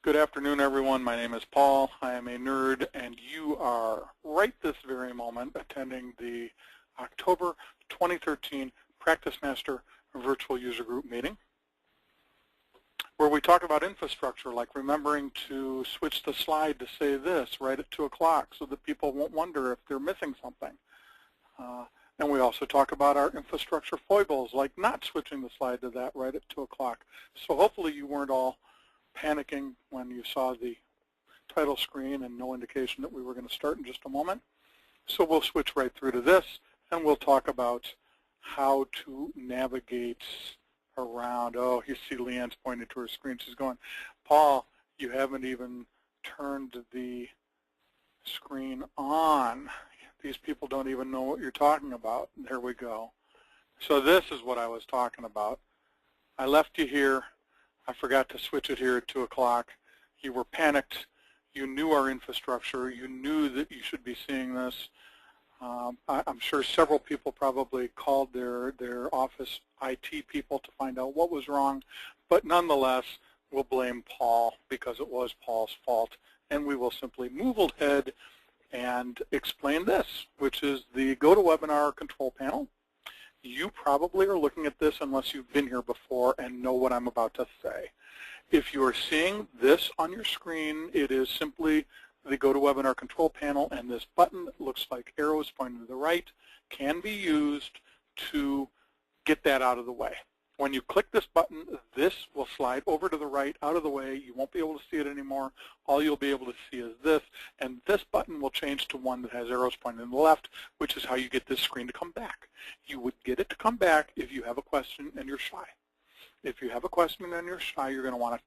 Good afternoon, everyone. My name is Paul. I am a nerd, and you are right this very moment attending the October 2013 PracticeMaster Virtual User Group meeting, where we talk about infrastructure, like remembering to switch the slide to say this right at 2 o'clock so that people won't wonder if they're missing something. And we also talk about our infrastructure foibles, like not switching the slide to that right at 2 o'clock. So hopefully you weren't all panicking when you saw the title screen and no indication that we were going to start in just a moment. So we'll switch right through to this, and we'll talk about how to navigate around. Oh, you see LeAnn's pointing to her screen. She's going, Paul, you haven't even turned the screen on. These people don't even know what you're talking about. There we go. So this is what I was talking about. I left you here. I forgot to switch it here at 2 o'clock. You were panicked. You knew our infrastructure. You knew that you should be seeing this. I'm sure several people probably called their office IT people to find out what was wrong. But nonetheless, we'll blame Paul because it was Paul's fault. And we will simply move ahead and explain this, which is the GoToWebinar control panel. You probably are looking at this unless you've been here before and know what I'm about to say. If you are seeing this on your screen, it is simply the GoToWebinar control panel, and this button that looks like arrows pointing to the right can be used to get that out of the way. When you click this button, this will slide over to the right, out of the way. You won't be able to see it anymore. All you'll be able to see is this, and this button will change to one that has arrows pointing to the left, which is how you get this screen to come back. You would get it to come back if you have a question and you're shy. If you have a question and you're shy, you're going to want to,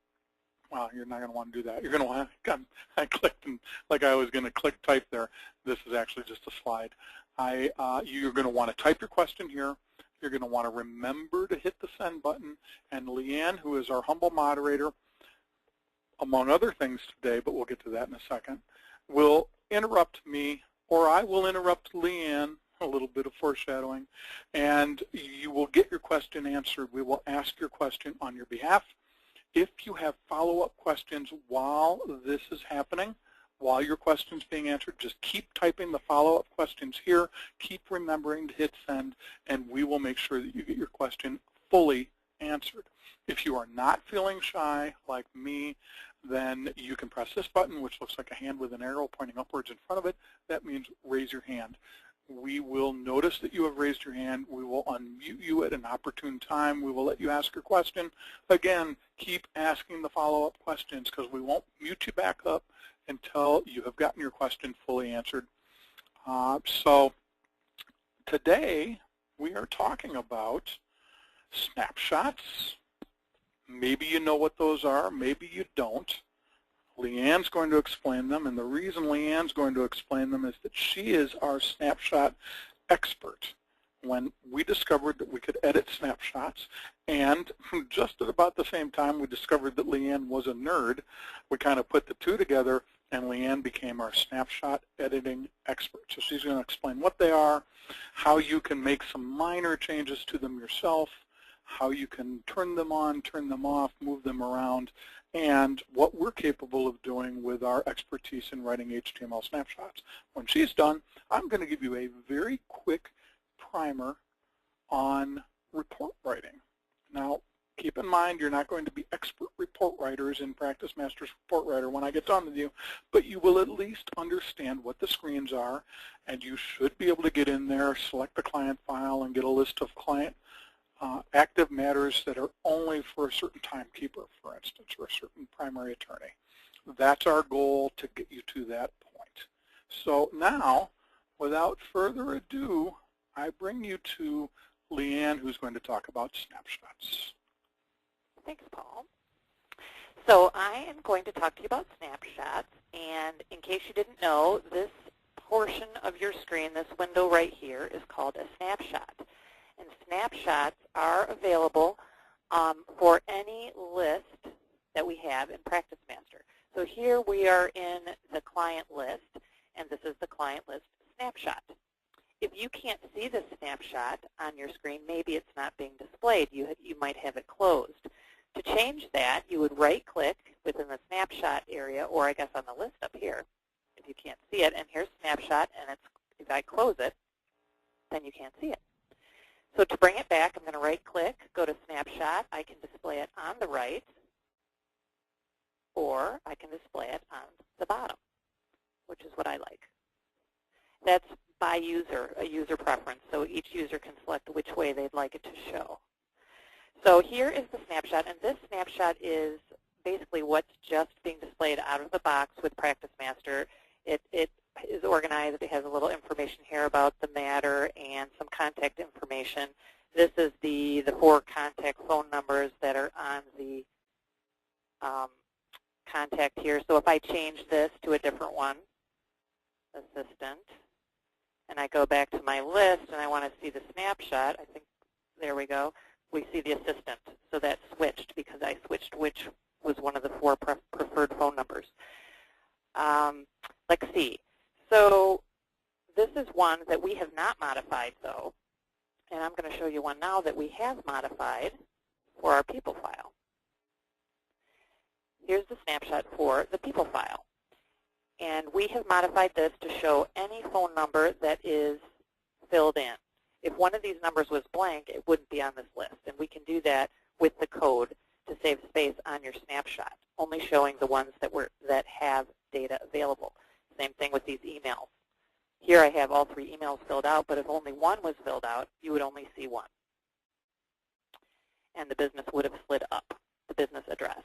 well, you're not going to want to do that. You're going to want to, I clicked and like I was going to click type there. This is actually just a slide. You're going to want to type your question here. You're going to want to remember to hit the send button, and LeAnn, who is our humble moderator, among other things today, but we'll get to that in a second, will interrupt me, or I will interrupt LeAnn, a little bit of foreshadowing, and you will get your question answered. We will ask your question on your behalf. If you have follow-up questions while this is happening, while your question's being answered, just keep typing the follow-up questions here. Keep remembering to hit send, and we will make sure that you get your question fully answered. If you are not feeling shy like me, then you can press this button, which looks like a hand with an arrow pointing upwards in front of it. That means raise your hand. We will notice that you have raised your hand. We will unmute you at an opportune time. We will let you ask your question. Again, keep asking the follow-up questions because we won't mute you back up until you have gotten your question fully answered. So today we are talking about snapshots. Maybe you know what those are, maybe you don't. LeAnn's going to explain them, and the reason LeAnn's going to explain them is that she is our snapshot expert. When we discovered that we could edit snapshots, and just at about the same time we discovered that LeAnn was a nerd, we kind of put the two together, and LeAnn became our snapshot editing expert. So she's going to explain what they are, how you can make some minor changes to them yourself, how you can turn them on, turn them off, move them around, and what we're capable of doing with our expertise in writing HTML snapshots. When she's done, I'm going to give you a very quick primer on report writing. Now, keep in mind you're not going to be expert report writers in PracticeMaster's Report Writer when I get done with you, but you will at least understand what the screens are, and you should be able to get in there, select the client file, and get a list of client active matters that are only for a certain timekeeper, for instance, or a certain primary attorney. That's our goal to get you to that point. So now, without further ado, I bring you to LeAnn, who's going to talk about snapshots. Thanks, Paul. So I am going to talk to you about snapshots, and in case you didn't know, this portion of your screen, this window right here, is called a snapshot. And snapshots are available for any list that we have in PracticeMaster. So here we are in the client list, and this is the client list snapshot. If you can't see the snapshot on your screen, maybe it's not being displayed. You might have it closed. To change that, you would right-click within the snapshot area, or I guess on the list up here, if you can't see it. And here's snapshot, and if I close it, then you can't see it. So to bring it back, I'm going to right-click, go to snapshot. I can display it on the right, or I can display it on the bottom, which is what I like. That's by user, a user preference, so each user can select which way they'd like it to show. So here is the snapshot, and this snapshot is basically what's just being displayed out of the box with PracticeMaster. It is organized. It has a little information here about the matter and some contact information. This is the 4 contact phone numbers that are on the contact here. So if I change this to a different one, assistant, and I go back to my list and I want to see the snapshot, I think, there we go, we see the assistant. So that switched because I switched which was one of the 4 preferred phone numbers. Let's see. So this is one that we have not modified, though, and I'm going to show you one now that we have modified for our people file. Here's the snapshot for the people file. And we have modified this to show any phone number that is filled in. If one of these numbers was blank, it wouldn't be on this list. And we can do that with the code to save space on your snapshot, only showing the ones that have data available. Same thing with these emails. Here I have all 3 emails filled out, but if only one was filled out, you would only see one. And the business would have slid up, the business address.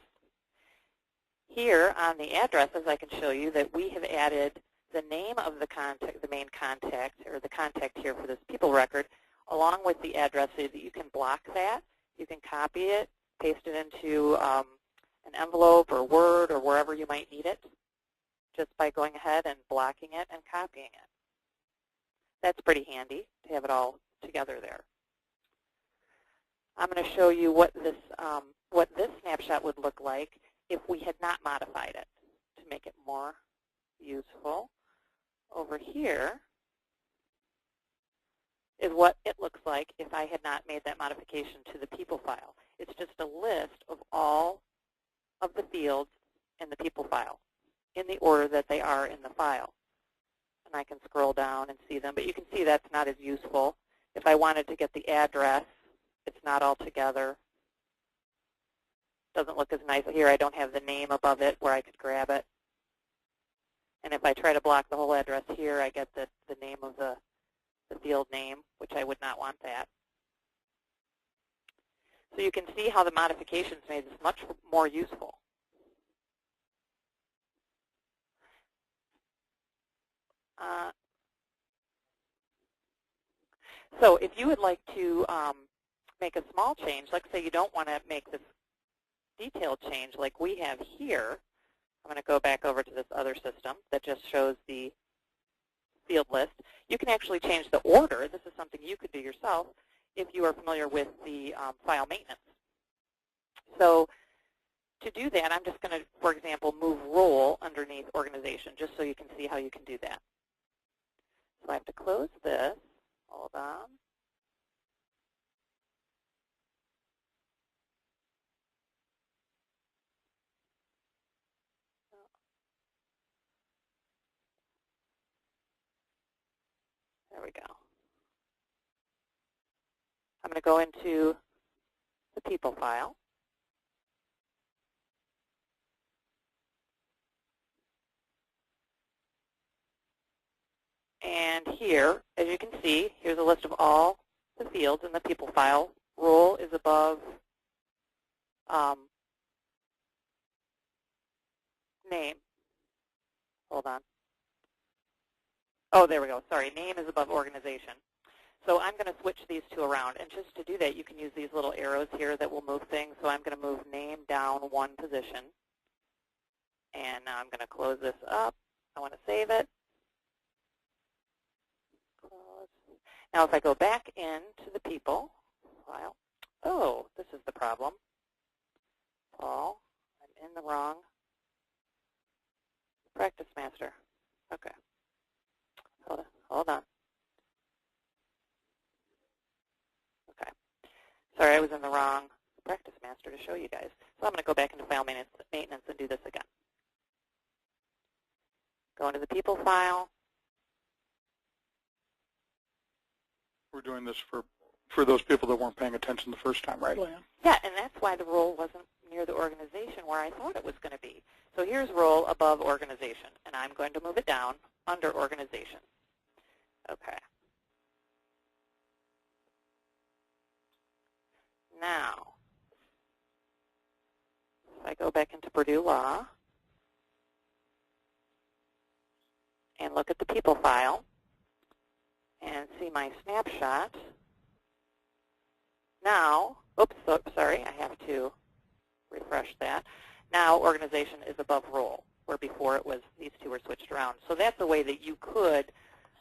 Here on the addresses, I can show you that we have added the name of the contact, the main contact, or the contact here for this people record, along with the address so that you can block that. You can copy it, paste it into an envelope or Word or wherever you might need it, just by going ahead and blocking it and copying it. That's pretty handy to have it all together there. I'm going to show you what this snapshot would look like if we had not modified it to make it more useful. Over here is what it looks like if I had not made that modification to the people file. It's just a list of all of the fields in the people file in the order that they are in the file. And I can scroll down and see them, but you can see that's not as useful. If I wanted to get the address, it's not all together. Doesn't look as nice. Here I don't have the name above it where I could grab it. And if I try to block the whole address here, I get the name of the field name, which I would not want that. So you can see how the modifications made this much more useful. So if you would like to make a small change, let's say you don't want to make this detailed change like we have here, I'm going to go back over to this other system that just shows the field list. You can actually change the order. This is something you could do yourself if you are familiar with the file maintenance. So to do that, I'm just going to, for example, move role underneath organization, just so you can see how you can do that. So I have to close this. Hold on. There we go. I'm going to go into the people file. And here, as you can see, here's a list of all the fields in the people file. Role is above name. Hold on. Oh, there we go. Sorry, name is above organization. So I'm going to switch these 2 around. And just to do that, you can use these little arrows here that will move things. So I'm going to move name down 1 position. And now I'm going to close this up. I want to save it. Close. Now if I go back into the people file, oh, this is the problem. Paul, I'm in the wrong PracticeMaster. Okay. Hold on. Okay. Sorry, I was in the wrong PracticeMaster to show you guys. So I'm going to go back into file maintenance and do this again. into the people file. We're doing this for those people that weren't paying attention the first time, right, LeAnn? Yeah, and that's why the role wasn't near the organization where I thought it was going to be. So here's role above organization, and I'm going to move it down under organization. Okay. Now, if I go back into Purdue Law and look at the people file and see my snapshot, now, oops, sorry, I have to refresh that. Now organization is above role, where before it was these two were switched around. So that's a way that you could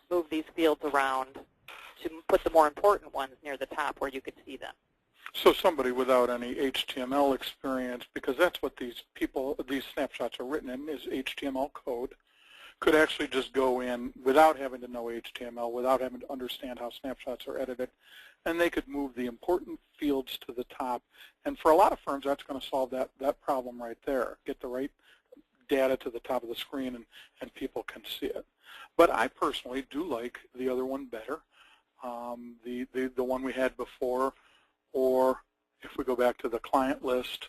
move these fields around to put the more important ones near the top where you could see them. So somebody without any HTML experience, because that's what these snapshots are written in, is HTML code, could actually just go in without having to know HTML, without having to understand how snapshots are edited, and they could move the important fields to the top. And for a lot of firms, that's going to solve that problem right there. Get the right data to the top of the screen and people can see it. But I personally do like the other one better, the one we had before, or if we go back to the client list,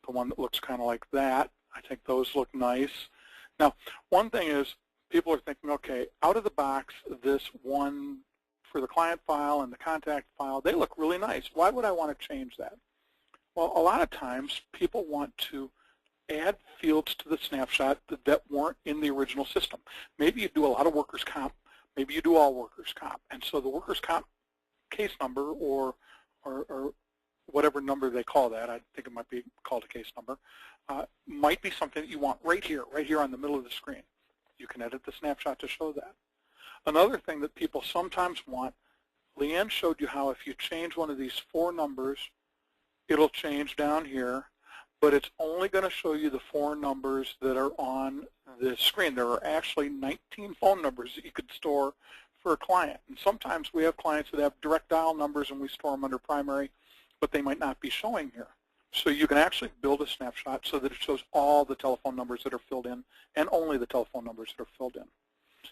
the one that looks kind of like that. I think those look nice. Now, one thing is people are thinking, okay, out of the box, this one for the client file and the contact file, they look really nice. Why would I want to change that? Well, a lot of times people want to add fields to the snapshot that weren't in the original system. Maybe you do a lot of workers' comp. Maybe you do all workers' comp. And so the workers' comp case number or whatever number they call that, I think it might be called a case number, might be something that you want right here on the middle of the screen. You can edit the snapshot to show that. Another thing that people sometimes want, LeAnn showed you how if you change one of these 4 numbers, it'll change down here, but it's only going to show you the 4 numbers that are on this screen. There are actually 19 phone numbers that you could store for a client. And sometimes we have clients that have direct dial numbers and we store them under primary, but they might not be showing here. So you can actually build a snapshot so that it shows all the telephone numbers that are filled in and only the telephone numbers that are filled in.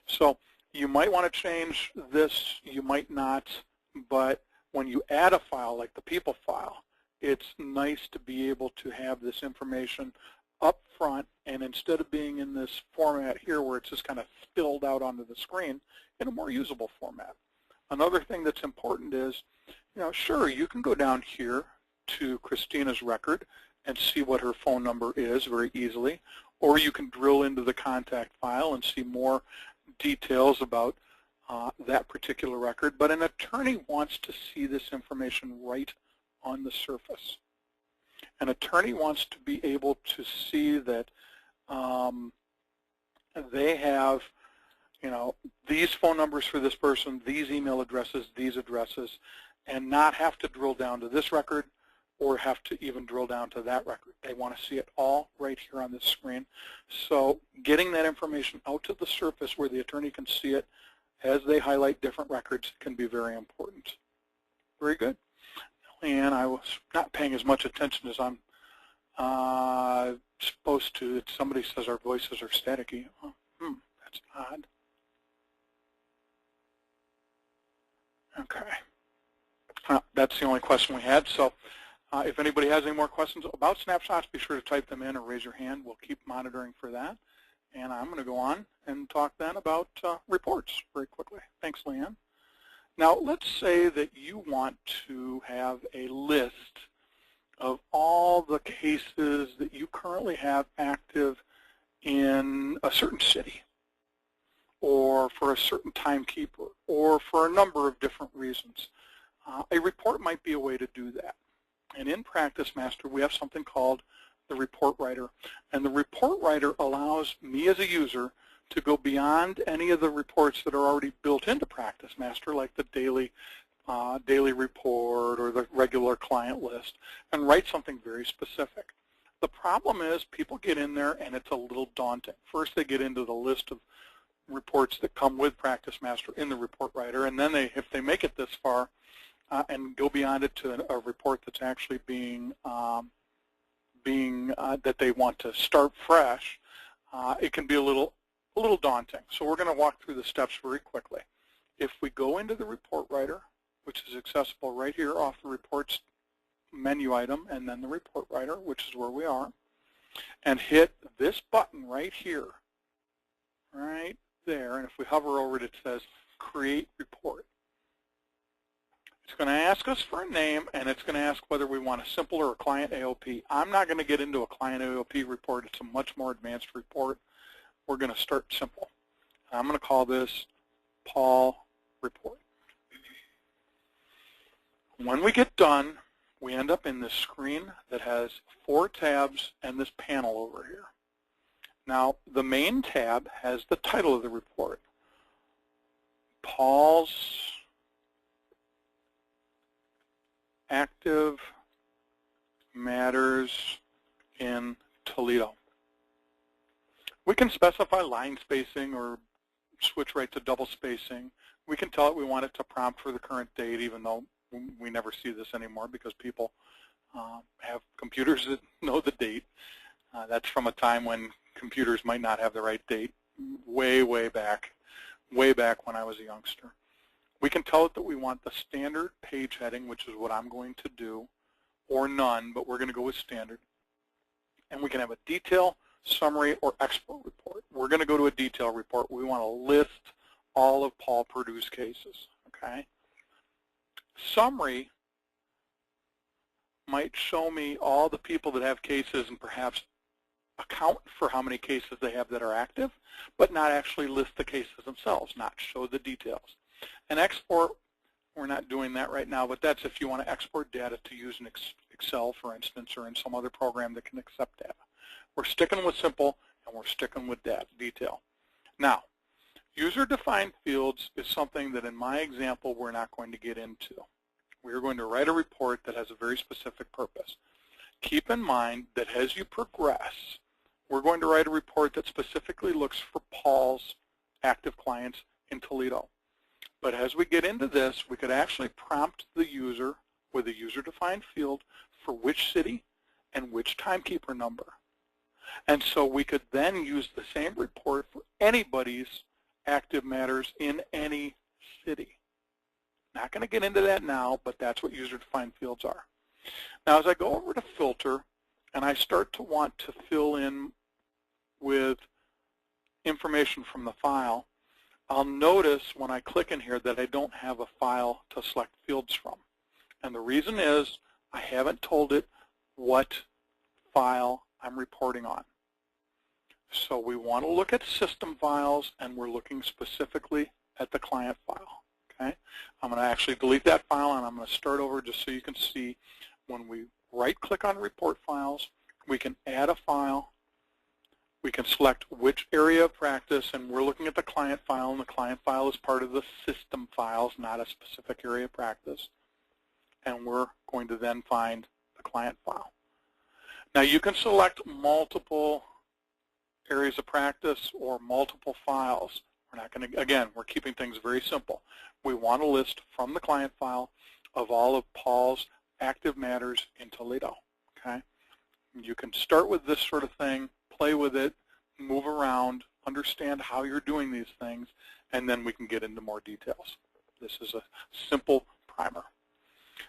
So you might want to change this, you might not, but when you add a file like the people file, it's nice to be able to have this information up front, and instead of being in this format here where it's just kind of spilled out onto the screen, in a more usable format. Another thing that's important is, sure, you can go down here to Christina's record and see what her phone number is very easily, or you can drill into the contact file and see more details about that particular record. But an attorney wants to see this information right on the surface. An attorney wants to be able to see that they have, these phone numbers for this person, these email addresses, these addresses, and not have to drill down to this record or have to even drill down to that record. They want to see it all right here on this screen. So getting that information out to the surface where the attorney can see it as they highlight different records can be very important. Very good. And I was not paying as much attention as I'm supposed to. Somebody says our voices are staticky. Oh, that's odd. Okay. That's the only question we had. So if anybody has any more questions about snapshots, be sure to type them in or raise your hand. We'll keep monitoring for that. And I'm going to go on and talk then about reports very quickly. Thanks, LeAnn. Now, let's say that you want to have a list of all the cases that you currently have active in a certain city, or for a certain timekeeper, or for a number of different reasons. A report might be a way to do that. And in PracticeMaster, we have something called the Report Writer. And the Report Writer allows me as a user to go beyond any of the reports that are already built into PracticeMaster, like the daily report or the regular client list, and write something very specific. The problem is people get in there and it's a little daunting. First they get into the list of reports that come with PracticeMaster in the Report Writer, and then if they make it this far and go beyond it to a report that's actually that they want to start fresh, it can be a little a little daunting. So we're going to walk through the steps very quickly. If we go into the report writer, which is accessible right here off the reports menu item and then the report writer, which is where we are, and hit this button right here, right there, and if we hover over it, it says create report. It's going to ask us for a name, and it's going to ask whether we want a simple or a client AOP. I'm not going to get into a client AOP report. It's a much more advanced report. We're going to start simple. I'm going to call this Paul report. When we get done, we end up in this screen that has 4 tabs and this panel over here. Now, the main tab has the title of the report, Paul's Active Matters in Toledo. We can specify line spacing or switch right to double spacing. We can tell it we want it to prompt for the current date, even though we never see this anymore because people have computers that know the date. That's from a time when computers might not have the right date, way back when I was a youngster. We can tell it that we want the standard page heading, which is what I'm going to do, or none, but we're going to go with standard. And we can have a detail, summary, or export report. We're going to go to a detail report. We want to list all of Paul Purdue's cases, okay? Summary might show me all the people that have cases and perhaps account for how many cases they have that are active, but not actually list the cases themselves, not show the details. And export, we're not doing that right now, but that's if you want to export data to use in Excel, for instance, or in some other program that can accept data. We're sticking with simple, and we're sticking with detail. Now, user-defined fields is something that in my example we're not going to get into. We're going to write a report that has a very specific purpose. Keep in mind that as you progress, we're going to write a report that specifically looks for Paul's active clients in Toledo. But as we get into this, we could actually prompt the user with a user-defined field for which city and which timekeeper number. And so we could then use the same report for anybody's active matters in any city. Not going to get into that now, but that's what user-defined fields are. Now, as I go over to filter and I start to want to fill in with information from the file, I'll notice when I click in here that I don't have a file to select fields from. And the reason is I haven't told it what file I'm reporting on. So we want to look at system files, and we're looking specifically at the client file. Okay? I'm going to actually delete that file, and I'm going to start over just so you can see when we right-click on report files, we can add a file. We can select which area of practice, and we're looking at the client file, and the client file is part of the system files, not a specific area of practice. And we're going to then find the client file. Now, you can select multiple areas of practice or multiple files. We're not going to, again, we're keeping things very simple. We want a list from the client file of all of Paul's active matters in Toledo. Okay? You can start with this sort of thing, play with it, move around, understand how you're doing these things, and then we can get into more details. This is a simple primer.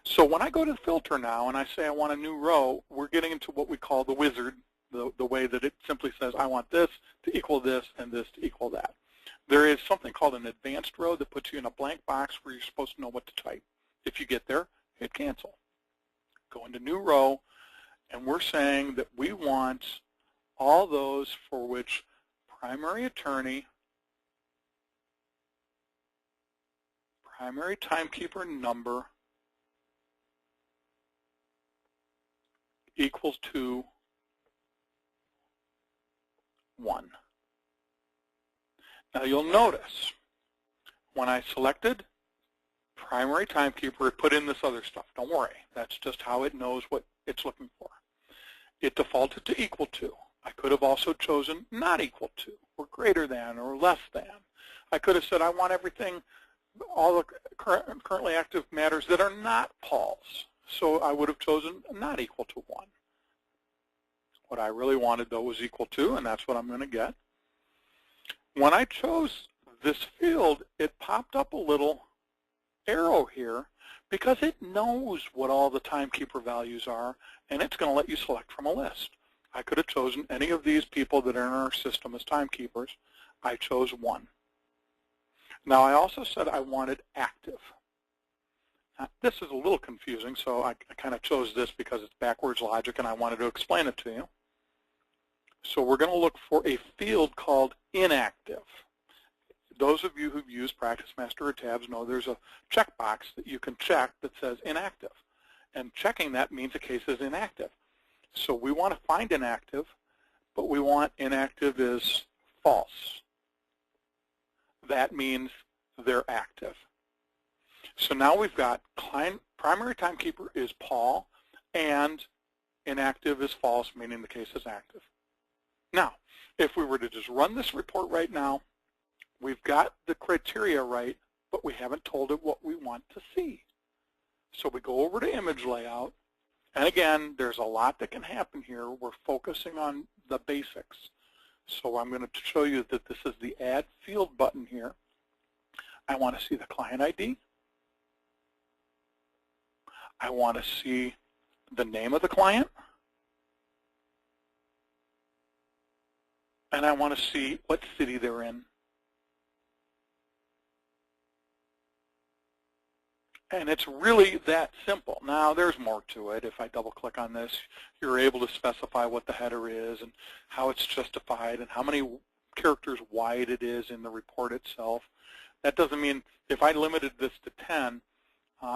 So when I go to filter now and I say I want a new row, we're getting into what we call the wizard, the way that it simply says I want this to equal this and this to equal that. There is something called an advanced row that puts you in a blank box where you're supposed to know what to type. If you get there, hit cancel. Go into new row, and we're saying that we want all those for which primary attorney, primary timekeeper number equals to 1. Now you'll notice when I selected primary timekeeper, it put in this other stuff. Don't worry, that's just how it knows what it's looking for. It defaulted to equal to. I could have also chosen not equal to, or greater than, or less than. I could have said I want everything, all the currently active matters that are not Paul's. So I would have chosen not equal to 1. What I really wanted, though, was equal to, and that's what I'm going to get. When I chose this field, it popped up a little arrow here because it knows what all the timekeeper values are, and it's going to let you select from a list. I could have chosen any of these people that are in our system as timekeepers. I chose one. Now, I also said I wanted active. Now, this is a little confusing, so I kind of chose this because it's backwards logic, and I wanted to explain it to you. So we're going to look for a field called inactive. Those of you who've used PracticeMaster or tabs know there's a checkbox that you can check that says inactive. And checking that means a case is inactive. So we want to find inactive, but we want inactive is false. That means they're active. So now we've got primary timekeeper is Paul, and inactive is false, meaning the case is active. Now, if we were to just run this report right now, we've got the criteria right, but we haven't told it what we want to see. So we go over to image layout, and again, there's a lot that can happen here. We're focusing on the basics. So I'm going to show you that this is the Add Field button here. I want to see the client ID. I want to see the name of the client. And I want to see what city they're in. And it's really that simple. Now, there's more to it. If I double-click on this, you're able to specify what the header is and how it's justified and how many characters wide it is in the report itself. That doesn't mean if I limited this to 10,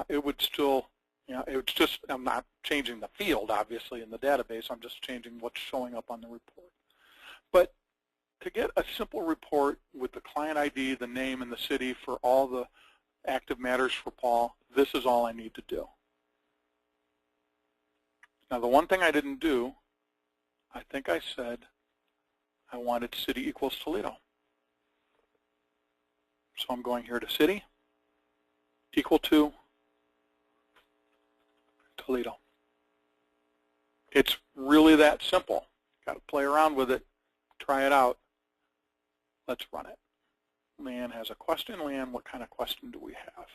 it would still, it's just, I'm not changing the field, obviously, in the database. I'm just changing what's showing up on the report. But to get a simple report with the client ID, the name, and the city for all the active matters for Paul, this is all I need to do. Now, the one thing I didn't do, I think I said I wanted city equals Toledo. So I'm going here to city equal to Toledo. It's really that simple. Got to play around with it, try it out. Let's run it. LeAnn has a question. LeAnn, what kind of question do we have?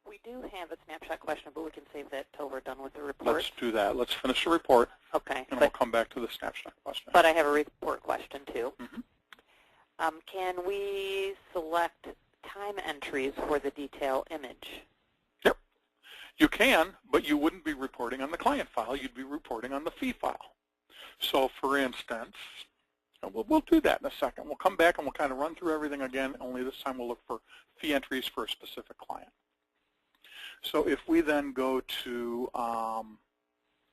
We do have a snapshot question, but we can save that till we're done with the report. Let's do that. Let's finish the report. Okay. And we'll come back to the snapshot question. But I have a report question, too. Mm-hmm. Can we select time entries for the detail image? Yep. You can, but you wouldn't be reporting on the client file. You'd be reporting on the fee file. So, for instance, we'll do that in a second. We'll come back and we'll kind of run through everything again, only this time we'll look for fee entries for a specific client. So if we then go to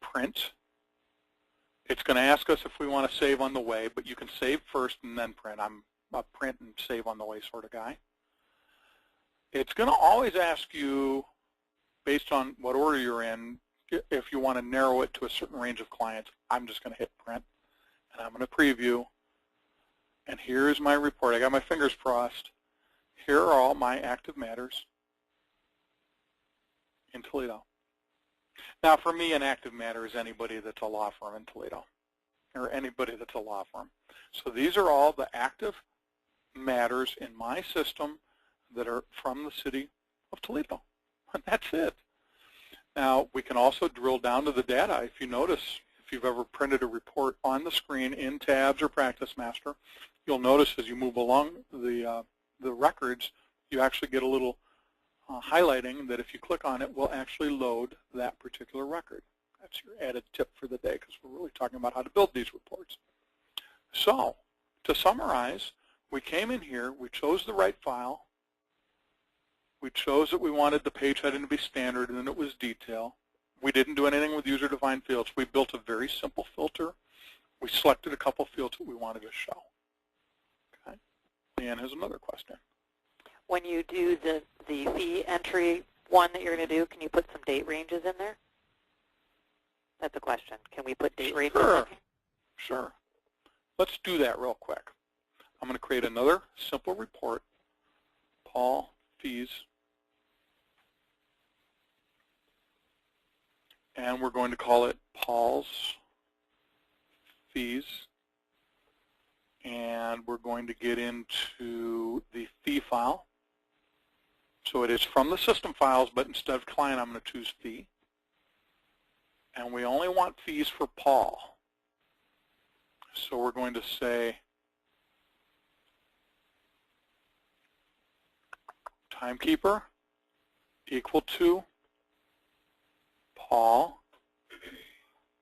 print, it's going to ask us if we want to save on the way, but you can save first and then print. I'm a print and save on the way sort of guy. It's going to always ask you, based on what order you're in, if you want to narrow it to a certain range of clients. I'm just going to hit print, and I'm going to preview. And here's my report. I got my fingers crossed. Here are all my active matters in Toledo. Now, for me, an active matter is anybody that's a law firm in Toledo, or anybody that's a law firm. So these are all the active matters in my system that are from the city of Toledo. And that's it. Now, we can also drill down to the data. If you notice, if you've ever printed a report on the screen in Tabs or PracticeMaster, you'll notice as you move along the records, you actually get a little highlighting that if you click on it, will actually load that particular record. That's your added tip for the day, because we're really talking about how to build these reports. So, to summarize, we came in here, we chose the right file, we chose that we wanted the page heading to be standard, and then it was detail. We didn't do anything with user-defined fields. We built a very simple filter. We selected a couple fields that we wanted to show. Okay. LeAnn has another question. When you do the fee entry one that you're going to do, can you put some date ranges in there? That's a question. Can we put date ranges in there? Sure. Let's do that real quick. I'm going to create another simple report, Paul fees, and we're going to call it Paul's fees and we're going to get into the fee file. So it is from the system files, but instead of client, I'm going to choose fee. And we only want fees for Paul. So we're going to say timekeeper equal to Paul,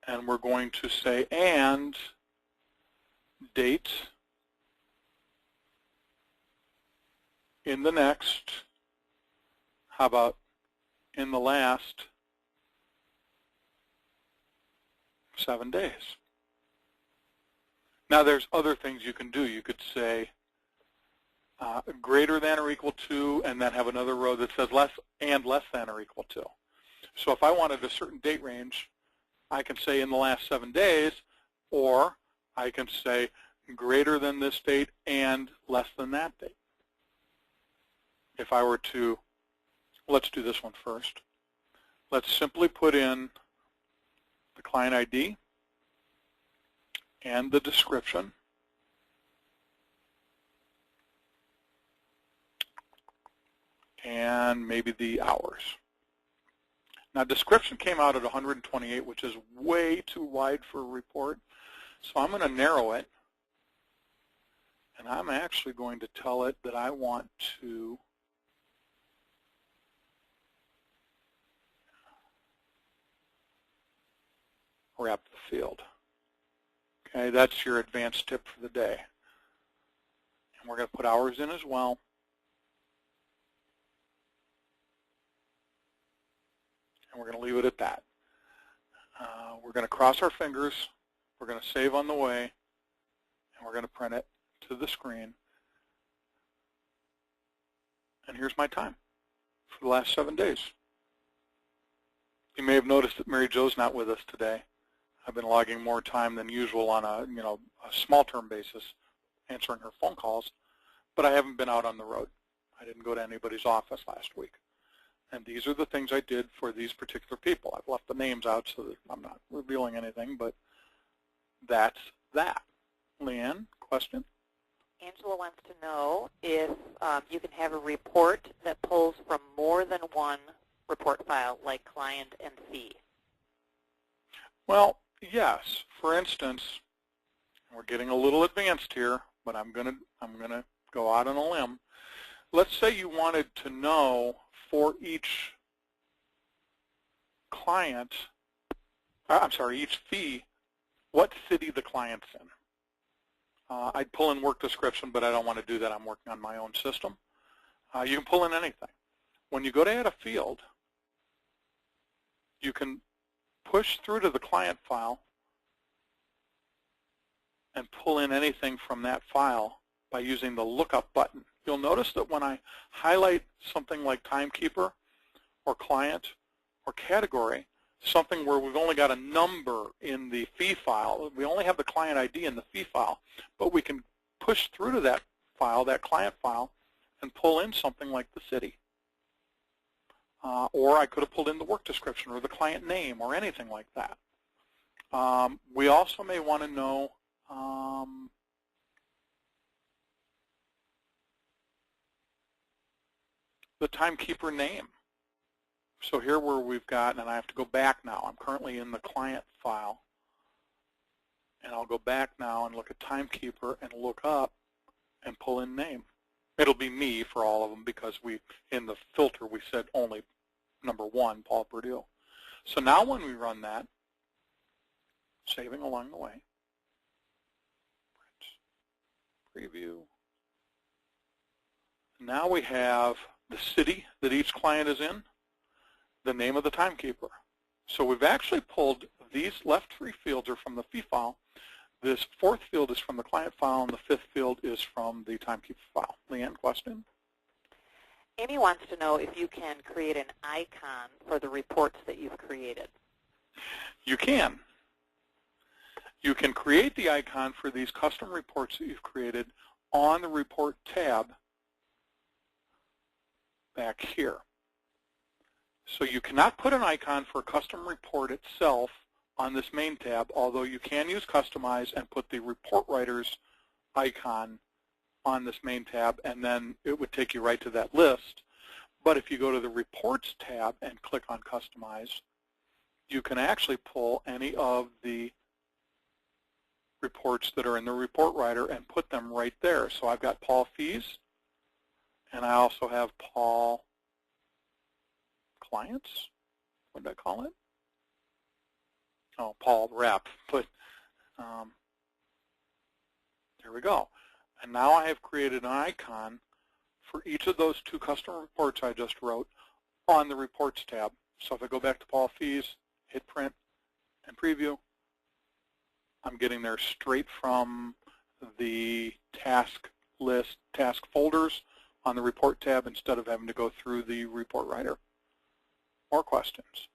and we're going to say and date in the next, how about in the last 7 days. Now there's other things you can do. You could say greater than or equal to, and then have another row that says less than or equal to. So if I wanted a certain date range, I can say in the last 7 days, or I can say greater than this date and less than that date. If I were to, let's do this one first. Let's simply put in the client ID and the description. And maybe the hours. Now, description came out at 128, which is way too wide for a report. So I'm going to narrow it, and I'm actually going to tell it that I want to wrap the field. Okay, that's your advanced tip for the day. And we're going to put hours in as well. And we're going to leave it at that. We're going to cross our fingers. We're going to save on the way, and we're going to print it to the screen. And here's my time for the last 7 days. You may have noticed that Mary Jo's not with us today. I've been logging more time than usual on a small-term basis, answering her phone calls, but I haven't been out on the road. I didn't go to anybody's office last week. And these are the things I did for these particular people. I've left the names out so that I'm not revealing anything, but that's that. LeAnn, question? Angela wants to know if you can have a report that pulls from more than one report file, like client and fee. Well, yes. For instance, we're getting a little advanced here, but I'm gonna go out on a limb. Let's say you wanted to know for each client, each fee, what city the client's in. I'd pull in work description, but I don't want to do that. I'm working on my own system. You can pull in anything. When you go to add a field, you can push through to the client file and pull in anything from that file by using the lookup button. You'll notice that when I highlight something like timekeeper or client or category, something where we've only got a number in the fee file, we only have the client ID in the fee file, but we can push through to that file, that client file, and pull in something like the city. Or I could have pulled in the work description or the client name or anything like that. We also may want to know the timekeeper name. So here where we've got, and I have to go back now. I'm currently in the client file. And I'll go back now and look at timekeeper and look up and pull in name. It'll be me for all of them because in the filter we said only number 1, Paul Purdue. So now when we run that, saving along the way, preview. Now we have the city that each client is in, the name of the timekeeper. So we've actually pulled these left 3 fields are from the fee file. This 4th field is from the client file, and the 5th field is from the timekeeper file. LeAnn, question? Amy wants to know if you can create an icon for the reports that you've created. You can. You can create the icon for these custom reports that you've created on the Report tab back here. So you cannot put an icon for a custom report itself on this main tab, although you can use Customize and put the report writer's icon on this main tab, and then it would take you right to that list. But if you go to the Reports tab and click on Customize, you can actually pull any of the reports that are in the Report Writer and put them right there. So I've got Paul Fees, and I also have Paul Clients. What did I call it? Oh, Paul Rep. But there we go. And now I have created an icon for each of those 2 custom reports I just wrote on the Reports tab. So if I go back to Paul Fees, hit Print and Preview, I'm getting there straight from the task list, task folders on the Report tab instead of having to go through the Report Writer. More questions?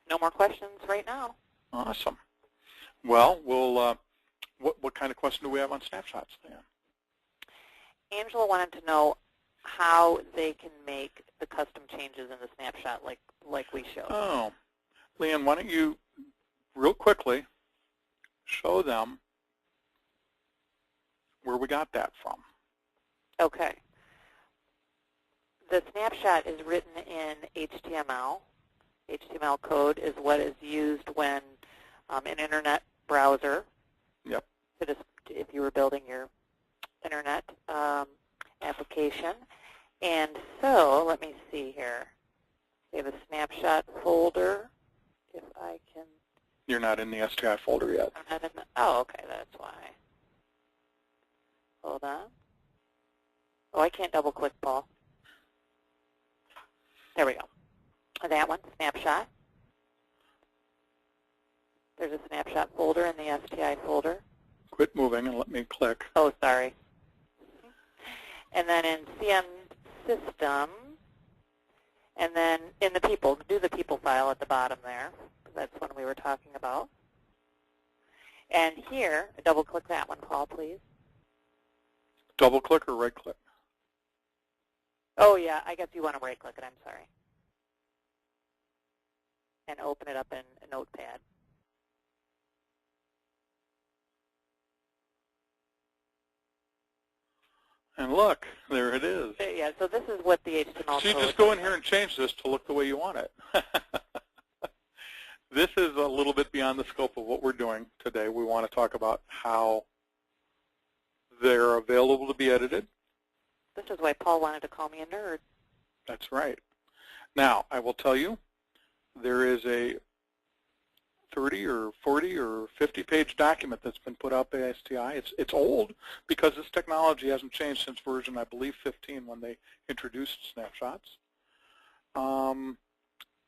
No more questions right now. Awesome. Well, what kind of question do we have on Snapshots, LeAnn? Angela wanted to know how they can make the custom changes in the snapshot like we showed. Oh, LeAnn, why don't you real quickly show them where we got that from. Okay. The snapshot is written in HTML. HTML code is what is used when an internet browser, yep, if you were building your internet application. And so, let me see here. We have a snapshot folder. If I can... You're not in the STI folder yet. I'm not in the... Oh, okay, that's why. Hold on. Oh, I can't double-click, Paul. There we go. That one, snapshot. There's a snapshot folder in the STI folder. Quit moving and let me click. Oh, sorry. And then in CM System, and then in the people, do the people file at the bottom there. That's one we were talking about. And here, double-click that one, Paul, please. Double-click or right-click? Oh, yeah, I guess you want to right-click it. I'm sorry. And open it up in a Notepad. And look, there it is. Yeah, so this is what the HTML So you code just go in here and change this to look the way you want it. This is a little bit beyond the scope of what we're doing today. We want to talk about how they're available to be edited. This is why Paul wanted to call me a nerd. That's right. Now, I will tell you, there is a 30 or 40 or 50-page document that's been put out by STI. It's old because this technology hasn't changed since version, I believe, 15 when they introduced snapshots.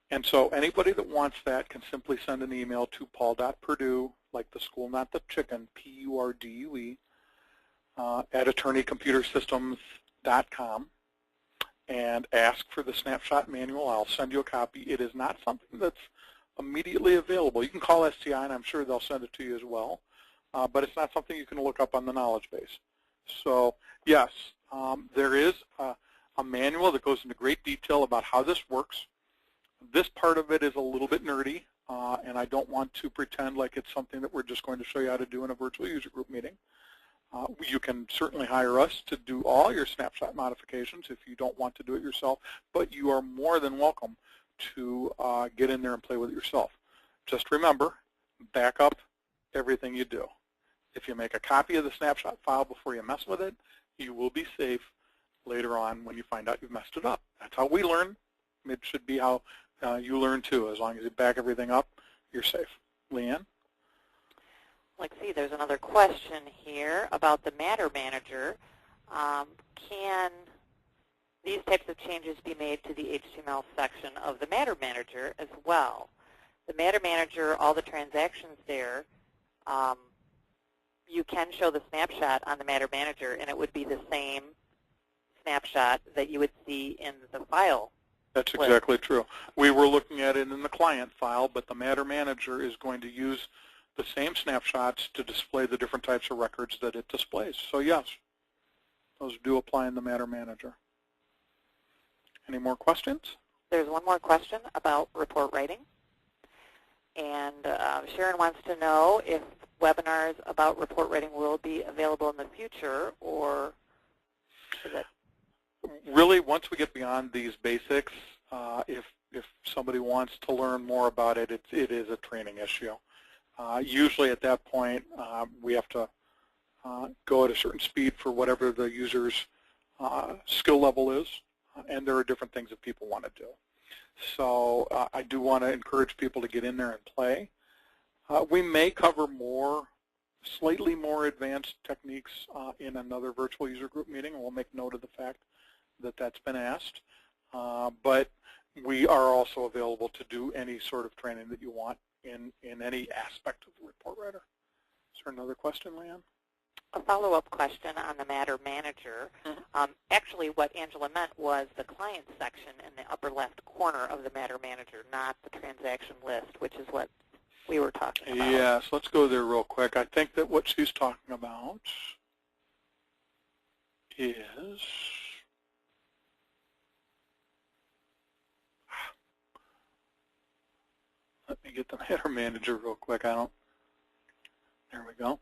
And so anybody that wants that can simply send an email to paul.purdue, like the school, not the chicken, P-U-R-D-U-E, at attorneycomputersystems.com and ask for the snapshot manual. I'll send you a copy. It is not something that's immediately available. You can call STI, and I'm sure they'll send it to you as well, but it's not something you can look up on the knowledge base. So, yes, there is a manual that goes into great detail about how this works. This part of it is a little bit nerdy, and I don't want to pretend like it's something that we're just going to show you how to do in a virtual user group meeting. You can certainly hire us to do all your snapshot modifications if you don't want to do it yourself, but you are more than welcome to get in there and play with it yourself. Just remember, back up everything you do. If you make a copy of the snapshot file before you mess with it, you will be safe later on when you find out you've messed it up. That's how we learn. It should be how you learn too. As long as you back everything up, you're safe. LeAnn? Let's see, there's another question here about the Matter Manager. Can these types of changes be made to the HTML section of the Matter Manager as well? The Matter Manager, all the transactions there, you can show the snapshot on the Matter Manager, and it would be the same snapshot that you would see in the file. That's exactly true. We were looking at it in the client file, but the Matter Manager is going to use the same snapshots to display the different types of records that it displays. So yes, those do apply in the Matter Manager. Any more questions? There's one more question about report writing. And Sharon wants to know if webinars about report writing will be available in the future, or is it? Really, once we get beyond these basics, if somebody wants to learn more about it, it is a training issue. Usually at that point, we have to go at a certain speed for whatever the user's skill level is, and there are different things that people want to do. So I do want to encourage people to get in there and play. We may cover slightly more advanced techniques in another virtual user group meeting, and we'll make note of the fact that that's been asked. But we are also available to do any sort of training that you want in any aspect of the report writer. Is there another question, LeAnn? A follow-up question on the Matter Manager. Actually, what Angela meant was the client section in the upper left corner of the Matter Manager, not the transaction list, which is what we were talking about. Yes, let's go there real quick. I think that what she's talking about is, let me get the Matter Manager real quick. There we go.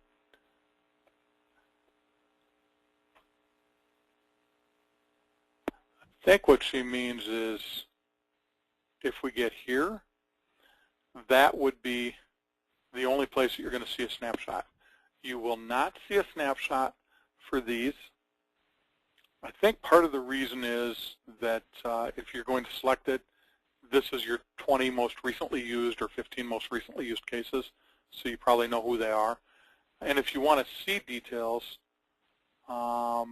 I think what she means is if we get here, that would be the only place that you're going to see a snapshot. You will not see a snapshot for these. I think part of the reason is that if you're going to select it, this is your 20 most recently used or 15 most recently used cases, so you probably know who they are. And if you want to see details, now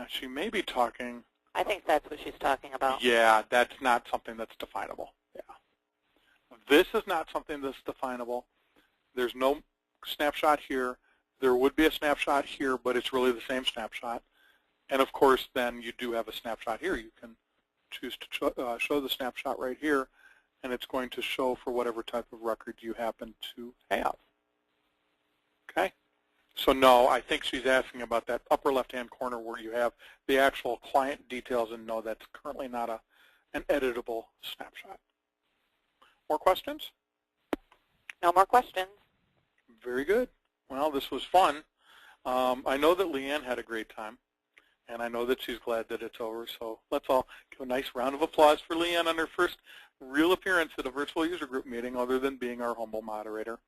she may be talking. I think that's what she's talking about. Yeah, that's not something that's definable. Yeah. This is not something that's definable. There's no snapshot here. There would be a snapshot here, but it's really the same snapshot. And of course, then you do have a snapshot here. You can choose to show the snapshot right here, and it's going to show for whatever type of record you happen to have. Okay? So no, I think she's asking about that upper left-hand corner where you have the actual client details, and no, that's currently not an editable snapshot. More questions? No more questions. Very good. Well, this was fun. I know that LeAnn had a great time, and I know that she's glad that it's over, so let's all give a nice round of applause for LeAnn on her first real appearance at a virtual user group meeting other than being our humble moderator.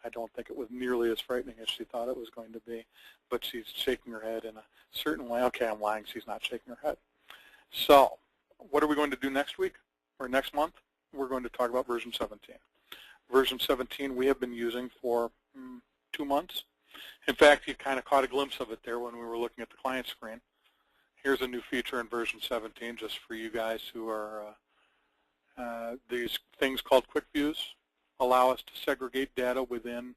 I don't think it was nearly as frightening as she thought it was going to be, but she's shaking her head in a certain way. Okay, I'm lying. She's not shaking her head. So what are we going to do next week or next month? We're going to talk about version 17. Version 17 we have been using for 2 months. In fact, you kind of caught a glimpse of it there when we were looking at the client screen. Here's a new feature in version 17 just for you guys who are these things called quick views allow us to segregate data within.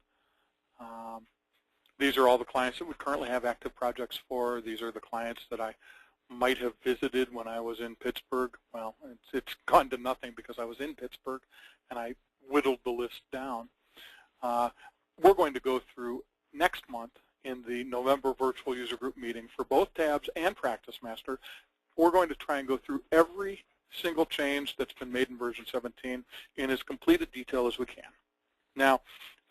These are all the clients that we currently have active projects for. These are the clients that I might have visited when I was in Pittsburgh. Well, it's gone to nothing because I was in Pittsburgh and I whittled the list down. We're going to go through next month in the November virtual user group meeting for both tabs and PracticeMaster. We're going to try and go through every single change that's been made in version 17 in as complete a detail as we can. Now,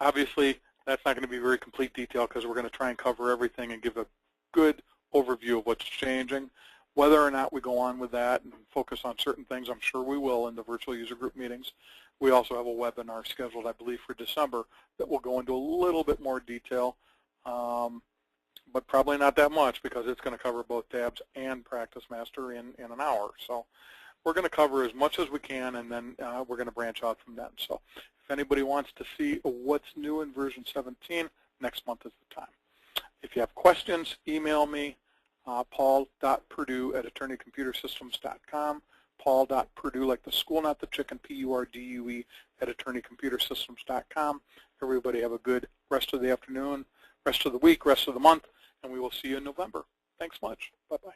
obviously, that's not going to be very complete detail because we're going to try and cover everything and give a good overview of what's changing. Whether or not we go on with that and focus on certain things, I'm sure we will in the virtual user group meetings. We also have a webinar scheduled, I believe, for December that will go into a little bit more detail, but probably not that much because it's going to cover both tabs and PracticeMaster in an hour. So we're going to cover as much as we can, and then we're going to branch out from then. So if anybody wants to see what's new in version 17, next month is the time. If you have questions, email me, paul.purdue@attorneycomputersystems.com, paul.purdue, like the school, not the chicken, P-U-R-D-U-E, @attorneycomputersystems.com. Everybody have a good rest of the afternoon, rest of the week, rest of the month, and we will see you in November. Thanks much. Bye-bye.